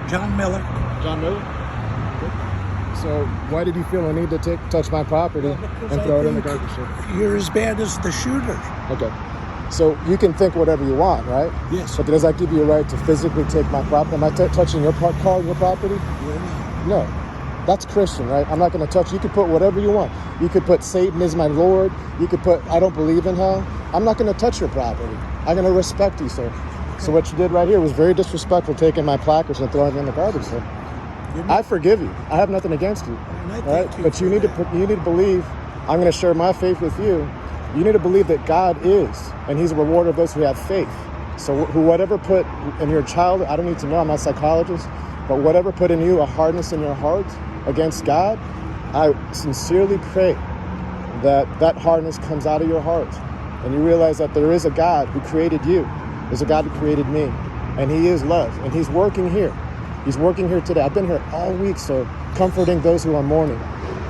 John Miller. John Miller? Okay. So why did you feel a need to touch my property and throw it in the garbage chute? You're as bad as the shooter. Okay. So you can think whatever you want, right? Yes. But does that give you a right to physically take my property? Am I touching your car, your property? No. That's Christian, right? I'm not going to touch. You could put whatever you want. You could put Satan is my Lord. You could put I don't believe in hell. I'm not going to touch your property. I'm going to respect you, sir. So what you did right here was very disrespectful, taking my placards and throwing them in the garbage, sir. I forgive you. I have nothing against you, right? But you need to believe. I'm going to share my faith with you. You need to believe that God is, and He's a rewarder of those who have faith. So whatever put in your child, I don't need to know. I'm not a psychologist, but whatever put in you a hardness in your heart against God, I sincerely pray that that hardness comes out of your heart, and you realize that there is a God who created you. There's a God who created me, and He is love, and He's working here. He's working here today. I've been here all week, sir, comforting those who are mourning.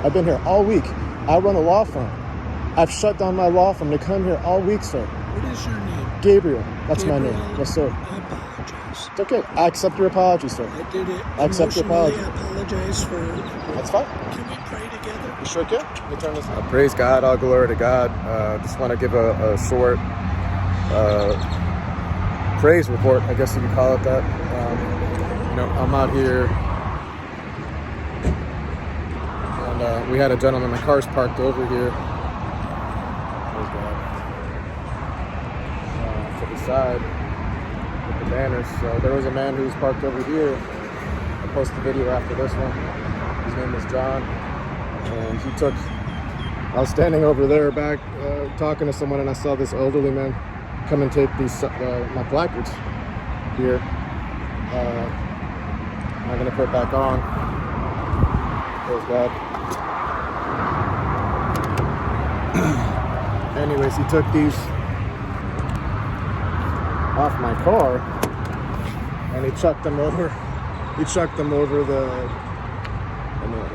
I've been here all week. I run a law firm. I've shut down my law firm to come here all week, sir. What is your name? Gabriel. That's Gabriel, my name. Yes, sir. I apologize. It's okay. I accept your apology, sir. I did it. I accept your apology. I apologize for... That's fine. Can we pray together? You sure can. Let me turn this on. Praise God. All glory to God. Just want to give a short praise report, I guess you could call it that. I'm out here, and we had a gentleman, my car's parked over here. Praise God. To the side with the banners. So there was a man who's parked over here. I'll post the video after this one. His name is John, and I was standing over there back talking to someone, and I saw this elderly man come and take these my placards here. I'm going to put it back on. Praise God. Anyways, he took these off my car and he chucked them over. He chucked them over the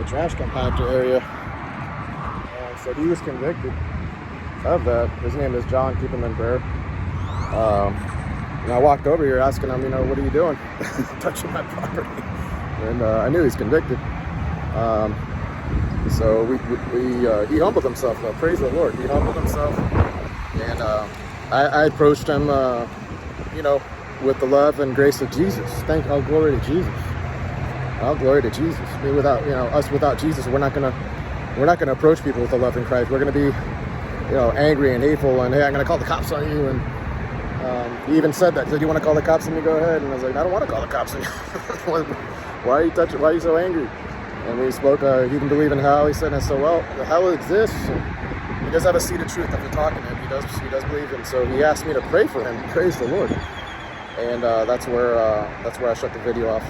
trash compactor area. And so he was convicted of that. His name is John. Keep him in prayer. And I walked over here asking him, what are you doing? Touching my property. And I knew he's convicted. So he humbled himself, though. Praise the Lord. He humbled himself. And I approached him, with the love and grace of Jesus. All glory to Jesus. All glory to Jesus. I mean, us without Jesus, we're not gonna approach people with the love in Christ. We're gonna be, angry and hateful and, hey, I'm gonna call the cops on you. And he even said that. He said, "You want to call the cops on me? Go ahead." And I was like, "I don't want to call the cops on you." Why are you so angry? And we spoke, he didn't believe in hell. He said, and I said, well, the hell exists. And he does have a seed of truth that we're talking to him. He does believe in. So he asked me to pray for him. Praise the Lord. And that's where I shut the video off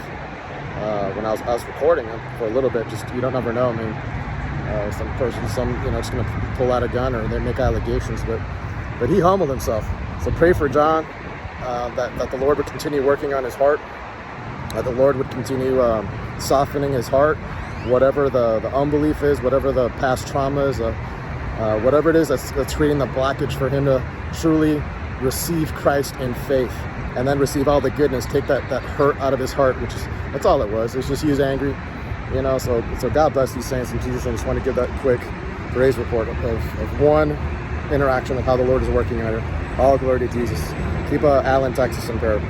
when I was recording him for a little bit. Just, you don't ever know. I mean, some person, just going to pull out a gun or they make allegations. But he humbled himself. So pray for John, that the Lord would continue working on his heart. That the Lord would continue softening his heart, whatever the unbelief is, whatever the past trauma is, whatever it is that's creating the blockage for him to truly receive Christ in faith and then receive all the goodness, take that hurt out of his heart, that's all it was. It's just he was angry, so God bless these saints in Jesus. I just want to give that quick praise report of one interaction of how the Lord is working on it. All glory to Jesus. Keep Allen, Texas in prayer.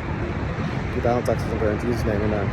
Keep Allen, Texas in prayer. In Jesus' name, amen.